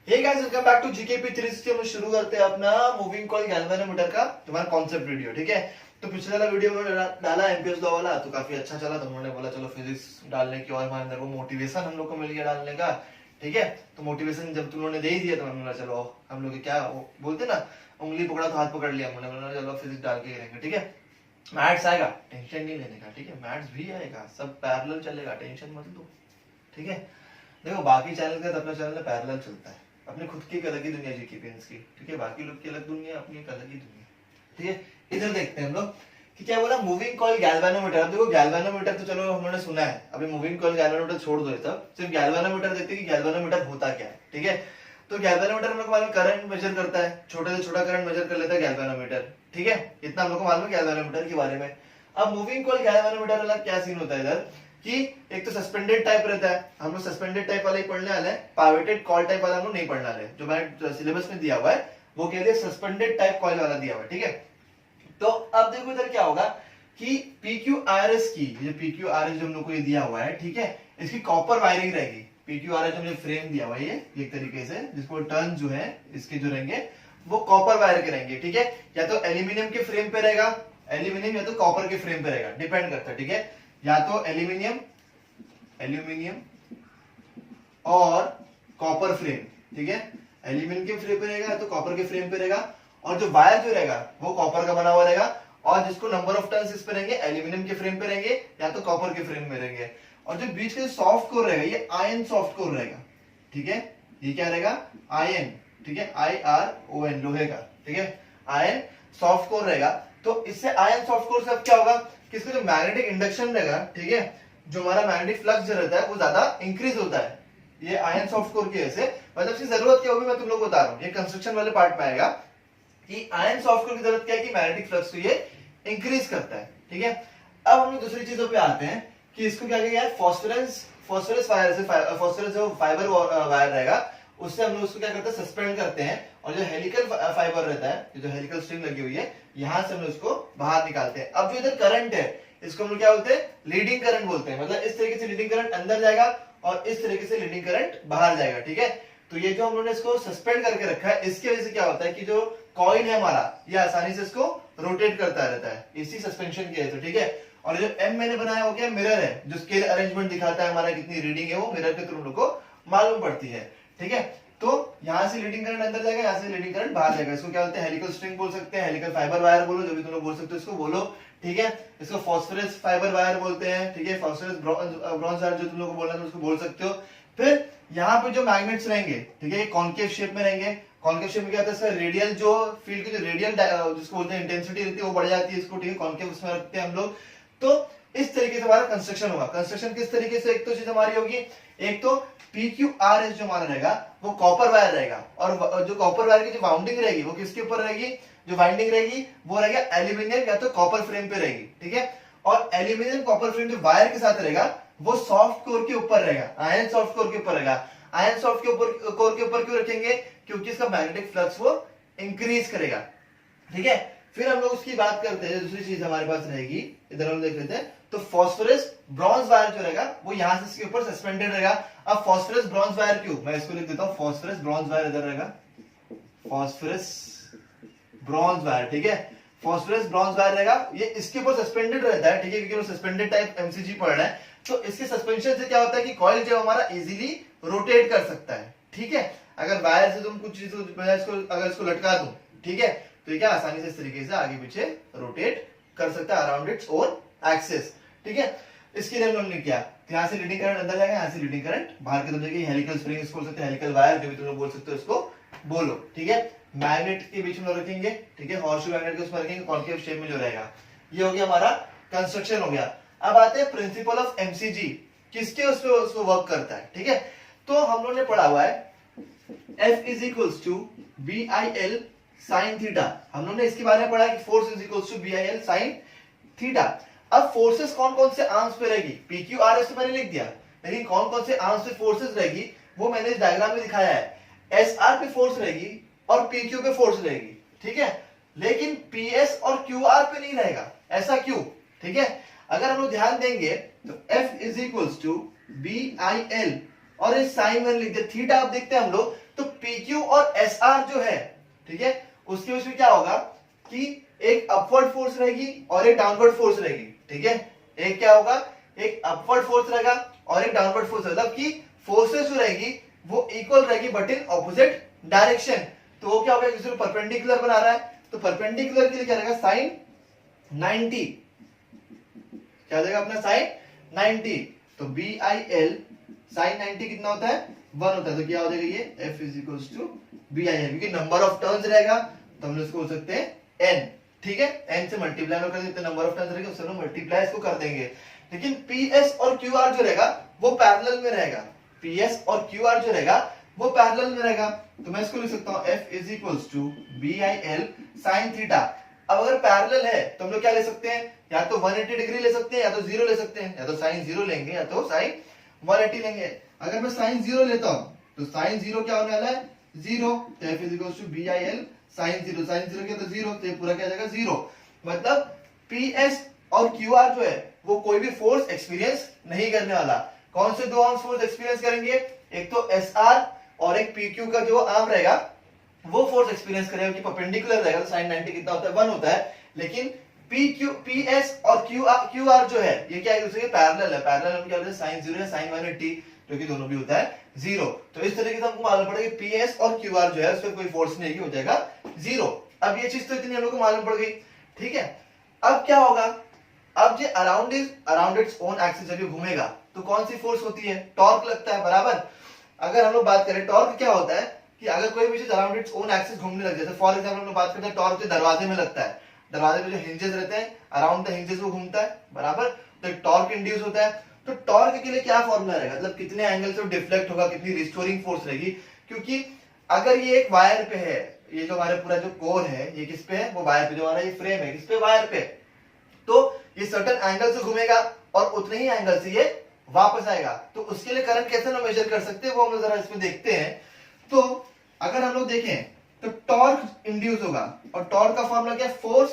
Hey guys, welcome back to GKP 360। हम शुरू करते हैं अपना मूविंग कॉइल गैल्वेनोमीटर का तुम्हारा कॉन्सेप्ट वीडियो। ठीक है, तो पिछले वाला वीडियो में डाला एमपीएस लॉ वाला, तो काफी अच्छा चला। तो उन्होंने बोला चलो फिजिक्स डालने की, और हमारे अंदर वो मोटिवेशन हम लोग को मिल गया डालने का। ठीक है, तो मोटिवेशन जब तुम लोगों ने दे ही दिया तो हमने बोला चलो हम लोग क्या बोलते ना, उंगली पकड़ा तो हाथ पकड़ लिया। हमने बोला चलो फिजिक्स डाल के करेंगे। ठीक है, मैथ्स आएगा, टेंशन नहीं लेने का। ठीक है, मैथ्स भी आएगा, सब पैरेलल चलेगा, टेंशन मत लो। ठीक है, देखो बाकी चैनल का अपना चैनल पैरेलल चलता है, अपने खुद की एक अलग ही दुनिया जीकेपीएंस की। ठीक है, बाकी लोग की अलग दुनिया, अपनी एक अलग ही दुनिया। ठीक है, इधर देखते हैं हम लोग कि क्या बोला मूविंग कॉइल गैल्वेनोमीटर। अब देखो गैल्वेनोमीटर तो चलो हम लोगों ने सुना है, अभी मूविंग कॉइल गैल्वेनोमीटर छोड़ दो, तब सिर्फ गैल्वेनोमीटर देखते हैं कि गैल्वेनोमीटर होता क्या है। ठीक है, तो गैल्वेनोमीटर हम लोग मालूम करंट मेजर करता है, छोटे से छोटा करंट मेजर कर लेता है गैल्वेनोमीटर। ठीक है, इतना हम लोग को मालूम है गैल्वेनोमीटर के बारे में। अब मूविंग कॉइल गैल्वेनोमीटर वाला क्या सीन होता है इधर कि एक तो सस्पेंडेड टाइप रहता है, हम लोग सस्पेंडेड टाइप वाला ही पढ़ने वाले हैं, पाइवटेड कॉइल टाइप वाला हम लोग नहीं पढ़ने वाले। जो मैंने सिलेबस में दिया हुआ है वो कह दिया सस्पेंडेड टाइप कॉइल वाला दिया हुआ है। ठीक है, तो अब देखो इधर क्या होगा कि PQRS की, ये PQRS जो हम लोग को ये दिया हुआ है, ठीक है, इसकी कॉपर वायरिंग रहेगी। PQRS जो मुझे फ्रेम दिया हुआ है ये एक तरीके से, जिसको टर्न जो है इसके जो रहेंगे वो कॉपर वायर के रहेंगे। ठीक है, या तो एल्यूमिनियम के फ्रेम पे रहेगा, एल्यूमिनियम या तो कॉपर के फ्रेम पे रहेगा, डिपेंड करता है। ठीक है, या तो एल्यूमिनियम और कॉपर फ्रेम। ठीक है, एल्यूमिनियम के फ्रेम पे रहेगा या तो कॉपर के फ्रेम पे रहेगा, और जो वायर जो रहेगा वो कॉपर का बना हुआ रहेगा, और जिसको नंबर ऑफ टर्न्स इस पे रहेंगे एल्यूमिनियम के फ्रेम पे रहेंगे या तो कॉपर के फ्रेम में रहेंगे। और जो बीच का सॉफ्ट कोर रहेगा ये आयन सॉफ्ट कोर रहेगा। ठीक है, ये क्या रहेगा, आयन। ठीक है, IRON, लोहे का। ठीक है, आयन सॉफ्ट कोर रहेगा। तो इससे आयन सॉफ्ट कोर से अब क्या होगा कि इसका जो मैग्नेटिक इंडक्शन रहेगा, ठीक है, जो हमारा मैग्नेटिक फ्लक्स जो रहता है वो ज्यादा इंक्रीज होता है ये आयन सॉफ्ट कोर की वजह से। मतलब इसकी जरूरत क्या होगी मैं तुम लोग को बता रहा हूँ, ये कंस्ट्रक्शन वाले पार्ट में आएगा कि आयन सॉफ्ट कोर की जरूरत क्या है कि मैग्नेटिक फ्लक्स को ये इंक्रीज करता है। ठीक है, अब हम लोग दूसरी चीजों पे आते हैं कि इसको क्या किया है, फॉस्फोरस वायर से, फॉस्फोरस जो फाइबर वायर रहेगा उससे हम लोग उसको क्या करते हैं, सस्पेंड करते हैं, और जो हेलिकल फाइबर रहता है, जो हेलिकल स्ट्रिंग लगी हुई है, यहां से हम लोग उसको बाहर निकालते हैं। अब जो इधर करंट है इसको हम लोग क्या बोलते हैं, लीडिंग करंट बोलते हैं। मतलब इस तरीके से लीडिंग करंट अंदर जाएगा और इस तरीके से लीडिंग करंट बाहर जाएगा। ठीक है, तो ये जो हम लोगों ने इसको सस्पेंड करके रखा है, इसकी वजह से क्या होता है कि जो कॉइल है हमारा ये आसानी से इसको रोटेट करता रहता है इसी सस्पेंशन की वजह से। ठीक है, और जो M मैंने बनाया हो गया मिरर है, जो स्केल अरेंजमेंट दिखाता है हमारा कितनी रीडिंग है, वो मिरर के थ्रू हम लोग को मालूम पड़ती है। ठीक है, तो यहां से लीडिंग करंट अंदर जाएगा, यहां से लीडिंग करंट बाहर जाएगा। इसको क्या बोलते हैं, हेलिकल स्ट्रिंग बोल सकते हैं, हेलिकल फाइबर वायर बोलो, जो भी तुम लोग बोल सकते हो इसको बोलो। ठीक है, इसको फॉस्फोरस फाइबर वायर बोलते हैं। ठीक है, फॉस्फोरस ब्रॉन्ज वायर जो तुम लोग को बोलना है उसको बोल सकते हो। फिर यहाँ पे जो मैग्नेट्स रहेंगे, ठीक है, कॉन्केव शेप में रहेंगे। कॉन्केव शेप में क्या होता है, इसका रेडियल जो फील्ड की जो रेडियल जिसको बोलते हैं इंटेंसिटी रहती है वो बढ़ जाती है इसको। ठीक है, कॉन्केव उसमें रखते हैं हम लोग। तो इस तरीके से हमारा कंस्ट्रक्शन होगा। कंस्ट्रक्शन किस तरीके से, एक तो चीज हमारी होगी, एक तो PQRS जो हमारा रहेगा वो कॉपर वायर रहेगा, और जो कॉपर वायर की जो वाउंडिंग रहेगी वो किसके ऊपर रहेगी, जो वाइंडिंग रहेगी वो रहेगा एल्यूमिनियम या तो कॉपर फ्रेम पे रहेगी। ठीक है, और एल्यूमिनियम कॉपर फ्रेम जो वायर के साथ रहेगा वो सॉफ्ट कोर के ऊपर रहेगा, आयन सॉफ्ट कोर के ऊपर रहेगा। आयन सॉफ्ट के ऊपर कोर के ऊपर क्यों रखेंगे, क्योंकि इसका मैग्नेटिक फ्लक्स वो इंक्रीज करेगा। ठीक है, फिर हम लोग उसकी बात करते हैं, दूसरी चीज हमारे पास रहेगी, इधर हम देख लेते हैं। तो फॉस्फोरस ब्रॉन्ज वायर जो रहेगा वो यहां से इसके ऊपर सस्पेंडेड रहेगा। अब फॉस्फोरस ब्रॉन्ज वायर क्यों, मैं इसको लिख देता हूं, फॉस्फोरस ब्रॉन्ज वायर इधर रहेगा, फॉस्फोरस ब्रॉन्ज वायर। ठीक है, फॉस्फोरस ब्रॉन्ज वायर रहेगा, ये इसके ऊपर सस्पेंडेड रहता है। ठीक है, क्योंकि वो सस्पेंडेड टाइप एमसीजी पढ़ रहा है, तो इसके सस्पेंशन से क्या होता है कि कॉइल जो हमारा इजीली रोटेट कर सकता है। ठीक है, अगर वायर से तुम कुछ चीज अगर इसको लटका दूं, ठीक है, तो ये क्या आसानी से इस तरीके से आगे पीछे रोटेट कर सकता है अराउंड इट्स ओन एक्सिस। ठीक है, इसके लिए हमने क्या, यहाँ से लीडिंग करंट अंदर जाएगा, यहाँ से लीडिंग करंट बाहर की तरफ जाएगी। हेलिकल स्प्रिंग इसको बोल सकते हैं, हेलिकल वायर जो भी तुम लोग बोल सकते हो इसको बोलो। ठीक है, मैग्नेट के बीच में रखेंगे। ठीक है, हॉर्सशू मैग्नेट के उसमें रखेंगे, कॉन्केव शेप में जो रहेगा। ये हो गया हमारा कंस्ट्रक्शन हो गया। अब आते हैं प्रिंसिपल ऑफ एमसीजी, किसके उसको वर्क करता है। ठीक है, तो हम लोगों ने पढ़ा हुआ है F is equals to BIL sine theta. हम लोगों ने इसके बारे में पढ़ा है कि force is equals to BIL sine theta. अब फोर्सेस कौन कौन से आर्म्स पे रहेगी, PQRS तो मैंने लिख दिया, लेकिन कौन कौन से आर्म्स पे फोर्सेस रहेगी वो मैंने इस डायग्राम में दिखाया है। SR पे फोर्स रहेगी और PQ पे फोर्स रहेगी। ठीक है, लेकिन PS और QR पे नहीं रहेगा, ऐसा क्यों। ठीक है, अगर हम लोग ध्यान देंगे तो F is equals to BIL और इस साइन में लिख दिया, थीटा आप देखते हैं हम लोग तो PQ और SR जो है, ठीक है, उसके बीच में क्या होगा कि एक अपवर्ड फोर्स रहेगी और एक डाउनवर्ड फोर्स रहेगी, ठीक है। एक क्या होगा, एक अपवर्ड फोर्स रहेगा और एक डाउनवर्ड फोर्स, मतलब कि फोर्सेस जो रहेगी वो इक्वल रहेगी बट इन ऑपोजिट डायरेक्शन। तो वो क्या होगा, किसी को परपेंडिकुलर बना रहा है, तो परपेंडिकुलर के लिए क्या रहेगा, साइन 90, क्या देगा अपना साइन 90। तो BIL साइन 90 कितना होता है, 1 होता है। तो क्या हो जाएगा ये F is equals to BIL, क्योंकि नंबर ऑफ टर्न्स रहेगा तो हम इसको बोल सकते हैं N, ठीक है। N से मल्टीप्लाई कर देते हैं, नंबर ऑफ टर्न्स रहेगा उससे मल्टीप्लाई इसको कर देंगे। लेकिन PS और QR जो रहेगा वो पैरेलल में रहेगा, PS और QR जो रहेगा वो पैरेलल में रहेगा। तो मैं इसको लिख सकता हूं F is equals to BIL sine theta. अब अगर पैरेलल है तो हम लोग क्या ले सकते हैं, या तो 180 डिग्री ले सकते हैं या तो 0 ले सकते हैं, या तो साइन 0 लेंगे या तो साइन 180 लेंगे। अगर मैं साइन 0 लेता हूं तो साइन 0 क्या होने वाला है, 0। तो F is equals to BIL sine 0, sine 0 क्या, तो 0, तो ये पूरा क्या जाएगा 0। मतलब PS और QR जो है वो कोई भी फोर्स एक्सपीरियंस नहीं करने वाला। कौन से दो आर्म्स फोर्स एक्सपीरियंस करेंगे, एक तो SR और एक PQ का जो आर्म रहेगा वो फोर्स एक्सपीरियंस करेगा कि परपेंडिकुलर रहेगा, तो साइन 90 कितना होता है, 1 होता है। लेकिन PS और QR जो है ये क्या है, दूसरे के पैरेलल है, पैरेलल में क्या होता है, साइन 0 या साइन 180, जो कि दोनों भी होता है 0। तो इस तरीके से हमको मालूम पड़ेगा कि PS और QR जो है उसमें कोई फोर्स नहीं हो जाएगा 0। अब ये चीज तो इतनी हम लोग को मालूम पड़ गई, ठीक है। अब क्या होगा, अब ये अराउंड इट्स ओन एक्सिस जब ये घूमेगा तो कौन सी फोर्स होती है, टॉर्क लगता है, बराबर। अगर हम लोग बात करें टॉर्क क्या होता है कि अगर कोई भी चीज अराउंड इट्स ओन एक्सिस घूमने लग जाए, फॉर एग्जांपल हम लोग बात करते हैं टॉर्क जो दरवाजे में लगता है, दरवाजे में जो हिंजेस रहते हैं अराउंड द हिंजेस वो घूमता है, बराबर। तो टॉर्क इंड्यूस होता है। तो टॉर्क के लिए क्या फॉर्मूला रहेगा, मतलब कितने एंगल से डिफ्लेक्ट होगा, कितनी रिस्टोरिंग फोर्स रहेगी। क्योंकि अगर ये एक वायर पे है, ये जो हमारे पूरा जो कोर है ये किस पे है, वो वायर पे, जो हमारा ये फ्रेम है किस पे, वायर पे, तो ये सर्टेन एंगल से घूमेगा और उतने ही एंगल से ये वापस आएगा। तो उसके लिए करंट कैसे ना मेजर कर सकते हैं वो हम लोग जरा इसमें देखते हैं। तो अगर हम लोग देखें तो टॉर्क इंड्यूस होगा, और टॉर्क का फॉर्मूला क्या है, फोर्स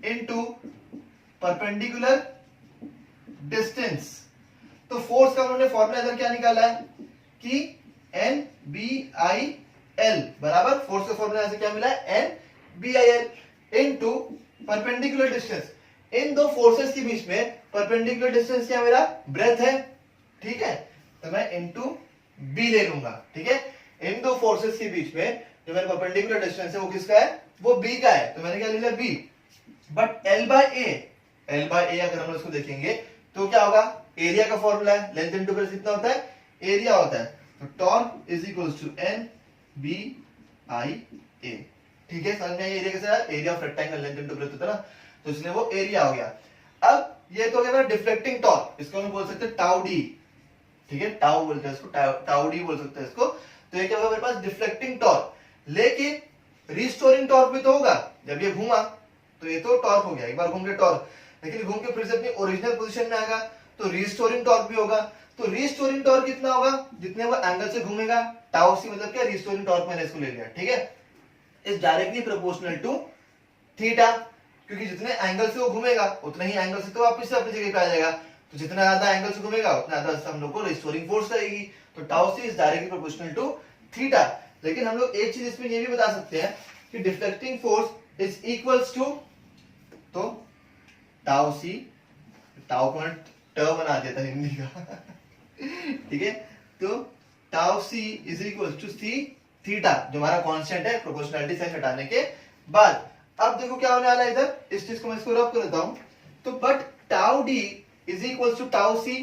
इनटू परपेंडिकुलर डिस्टेंस। तो फोर्स का उन्होंने फॉर्मूला इधर क्या निकाला है कि NBIL बराबर, फोर्स का फॉर्मूला ऐसे क्या मिला है, NBIL इनटू परपेंडिकुलर डिस्टेंस। इन दो फोर्सेस के बीच में परपेंडिकुलर डिस्टेंस क्या मेरा, ब्रेथ है, ठीक है। तो मैं इनटू B ले लूंगा, ठीक है। इन दो फोर्सेस के बीच में जो मेरा परपेंडिकुलर डिस्टेंस है वो किसका है, वो B का है, तो मैंने क्या ले लिया B। But L by A अगर हम इसको देखेंगे तो क्या होगा, एरिया का फॉर्मूला है, लेंथ इनटू ब्रेथ कितना होता है, एरिया होता है। तो torque is equals to NBIA, ठीक है। समझ में आया एरिया कैसे है, area of rectangle length into breadth होता है ना, तो इसलिए वो एरिया हो गया। अब ये तो हो गया डिफ्लेक्टिंग टॉर्क, इसको हम बोल सकते हैं टाउ डी, ठीक है, टाउ बोलते हैं इसको, टाउ डी बोल सकते हैं इसको। तो ये क्या होगा मेरे पास, डिफ्लेक्टिंग टॉर्क। लेकिन रिस्टोरिंग टॉर्क भी तो होगा, जब ये घूमा तो ये तो टॉर्क हो गया, एक बार घूम के टॉर्क, लेकिन घूम के फिर से अपनी ओरिजिनल पोजीशन में आएगा तो रिस्टोरिंग टॉर्क भी होगा। तो रिस्टोरिंग टॉर्क कितना होगा, जितने वो एंगल से घूमेगा, टाउ सी मतलब क्या, रिस्टोरिंग टॉर्क मैंने इसको ले लिया, ठीक है, is directly proportional to theta, क्योंकि जितने एंगल से वो घूमेगा उतने ही एंगल से तो वापस से अपनी जगह पे आ जाएगा। तो जितना ज्यादा एंगल से घूमेगा उतना ज्यादा हम लोग को रिस्टोरिंग फोर्स रहेगी। तो tau C is directly proportional to theta. लेकिन हम लोग एक चीज इसमें ये भी बता सकते हैं कि deflecting force is equals to, तो टाउ सी, टाउ को ट बना दिया था हिंदी का ठीक है। तो tau C is equals to C theta, जो हमारा कांस्टेंट है प्रोपोर्शनलिटी साइन हटाने के बाद। अब देखो क्या होने वाला है इधर, इस चीज को मैं इसको रब कर देता हूं। तो but tau D is equals to tau C,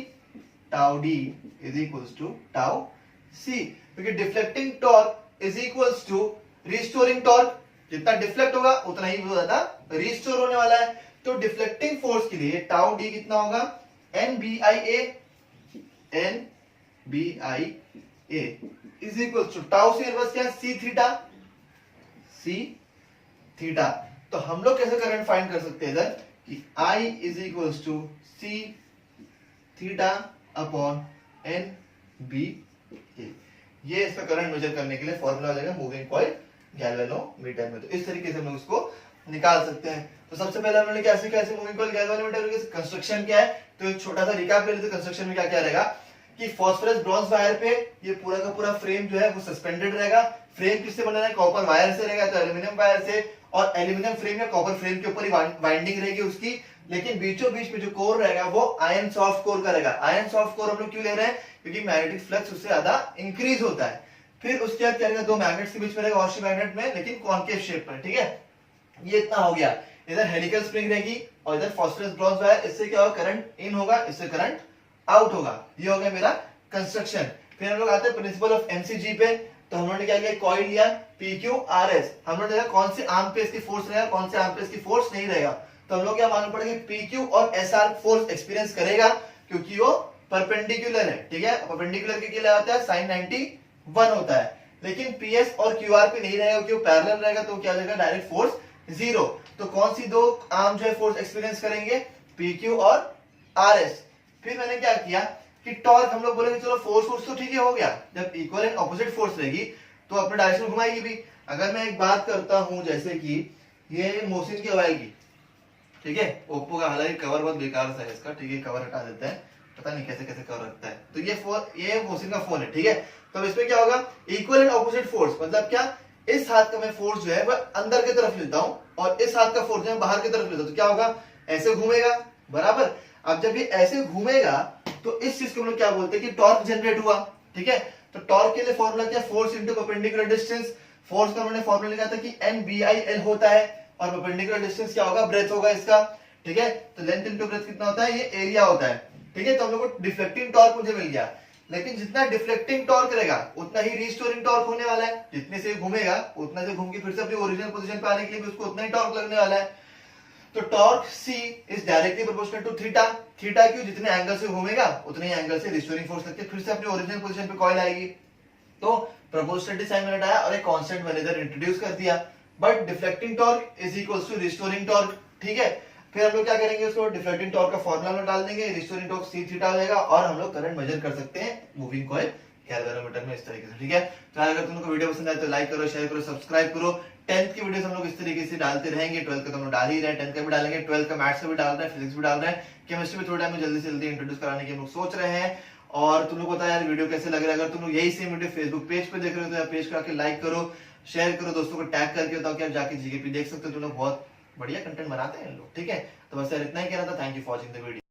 tau D is equals to tau C, क्योंकि deflecting torque is equals to restoring torque. जितना डिफ्लेक्ट होगा उतना ही ज्यादा रिस्टोर होने वाला है। तो डिफ्लेक्टिंग फोर्स के लिए टाउ डी कितना होगा, NBIA is equals to tau C inverse क्या, सी थीटा। तो हम लोग कैसे करंट फाइंड कर सकते हैं इधर कि I is equals to C theta upon NBA। ये इसका करंट मेजर करने के लिए फॉर्मूला लगेगा मूविंग कॉइल गैल्वेनोमीटर में। तो इस तरीके से हम लोग इसको निकाल सकते हैं। तो सबसे पहले हमने कैसे मूविंग कॉइल गैल्वेनोमीटर की कंस्ट्रक्शन क्या है, तो एक छोटा सा रिकैप ले लेते हैं। कंस्ट्रक्शन में क्या क्या रहेगा कि फास्फोरस ब्रॉन्ज वायर पे ये पूरा का पूरा फ्रेम जो है वो सस्पेंडेड रहेगा। फ्रेम किससे बना है? कॉपर वायर से रहेगा, तो एल्यूमिनियम वायर से, और एल्यूमिनियम फ्रेम या कॉपर फ्रेम के ऊपर ही वाइंडिंग रहेगी उसकी। लेकिन बीचों बीच में जो कोर रहेगा वो आयरन सॉफ्ट कोर का रहेगा। आयरन सॉफ्ट कोर हम लोग क्यों ले रहे हैं? क्योंकि मैग्नेटिक फ्लक्स उससे ज्यादा इंक्रीज होता है। फिर उसके बाद क्या रहेगा? दो मैग्नेट्स के बीच में रहेगा, ऑस्टो मैग्नेट में, लेकिन कॉन्केव शेप में। ठीक है, ये इतना हो गया। इधर हेलिकल स्प्रिंग रहेगी और इधर फास्फोरस ब्रॉन्ज वायर। इससे क्या होगा? करंट इन होगा, इससे करंट आउट होगा। ये हो गया मेरा कंस्ट्रक्शन। फिर हम लोग आते हैं प्रिंसिपल ऑफ एमसीजी पे। तो हम लोगों ने क्या किया? कॉइल लिया PQRS। हम लोग देखा कौन से आर्म पे इसकी फोर्स रहेगा, कौन से आर्म पे इसकी फोर्स नहीं रहेगा। तो हम लोग क्या मालूम पड़ेगा? PQ और SR फोर्स एक्सपीरियंस करेगा क्योंकि वो परपेंडिकुलर है। ठीक है, परपेंडिकुलर के लिए आता है sin 91 होता है। लेकिन PS और QR पे नहीं रहेगा क्योंकि वो पैरेलल रहेगा, तो क्या रहेगा? Direct force 0। तो कौन सी दो आर्म जो है फोर्स एक्सपीरियंस करेंगे? PQ और RS। फिर मैंने क्या किया कि टॉर्क हम लोग बोलेंगे चलो फोर्स तो ठीक है, हो गया। जब इक्वल एंड ऑपोजिट फोर्स रहेगी तो अपने डायरेक्शन में घुमाएगी भी। अगर मैं एक बात करता हूं जैसे कि ये मोहसिन की हवाई की, ठीक है, ओप्पो का, हालांकि कवर बहुत बेकार सा है इसका, ठीक है, कवर हटा देते हैं, पता नहीं कैसे कैसे कवर रखता है। तो ये मोहसिन का फोन है, ठीक है। तो इसमें क्या होगा? इक्वल एंड ऑपोजिट फोर्स, मतलब क्या? इस हाथ का मैं फोर्स जो है वह अंदर की तरफ लेता हूं और इस हाथ का फोर्स जो है बाहर की तरफ लेता हूं, तो क्या होगा? ऐसे घूमेगा, बराबर। अब जब ये ऐसे घूमेगा तो इस चीज को हम लोग क्या बोलते हैं कि टॉर्क जनरेट हुआ। ठीक है, तो टॉर्क के लिए फॉर्मूला क्या? Force into perpendicular distance. Force का हमने फॉर्मूला लिखा था कि NBIL होता है, और परपेंडिकुलर डिस्टेंस क्या होगा? ब्रेथ होगा इसका। ठीक है, तो लेंथ इंटू ब्रेथ कितना होता है? ये एरिया होता है। ठीक है, तो हम लोग को डिफ्लेक्टिंग टॉर्क मुझे मिल गया। लेकिन जितना डिफ्लेक्टिंग टॉर्क रहेगा उतना ही रिस्टोरिंग टॉर्क होने वाला है। जितने से घूमेगा उतना से घूम के फिर से अपनी ओरिजिनल पोजीशन पे आने के लिए भी उसको उतना ही टॉर्क लगने वाला है। तो torque C is directly proportional to theta. Theta क्यों? जितने एंगल से घूमेगा उतने ही एंगल से रिस्टोरिंग फोर्स लगके फिर से अपनी ओरिजिनल पोजीशन पे कॉइल आएगी। तो प्रोपोर्शनलिटी साइन मैंने हटाया और एक कांस्टेंट मैंने इधर इंट्रोड्यूस कर दिया। But deflecting torque is equals to restoring torque. ठीक है, फिर हम लोग क्या करेंगे? उसको डिफ्लेक्टिंग टॉर्क का फॉर्मूला में डाल देंगे, रिस्टोरिंग टॉर्क C थीटा हो जाएगा, और हम लोग करंट मेजर कर सकते हैं मूविंग कॉइल गैल्वेनोमीटर में इस तरीके से। ठीक है, तो अगर तुम लोग को वीडियो पसंद आए तो लाइक करो, शेयर करो, सब्सक्राइब करो। 10th की वीडियोस हम लोग इस तरीके से डालते रहेंगे। 12th का तो हम लोग डाल ही रहे हैं, 10th का भी डालेंगे, 12th का मैथ्स का भी डाल रहे हैं, फिजिक्स भी डाल रहे हैं, केमिस्ट्री भी थोड़ा टाइम में जल्दी से जल्दी इंट्रोड्यूस कराने की हम लोग सोच रहे हैं। और तुम लोग बताओ यार वीडियो कैसे लग रहा है। अगर तुम लोग यही सेम वीडियो फेसबुक पेज पे देख रहे हो तो पेज को आके लाइक करो, शेयर करो, दोस्तों को टैग करके बताओ कि आप जाके जीकेपी देख सकते हो। तुम लोग बहुत बढ़िया कंटेंट बनाते हैं लोग। ठीक है, तो बस यार इतना ही कहना था। Thank you for watching the video.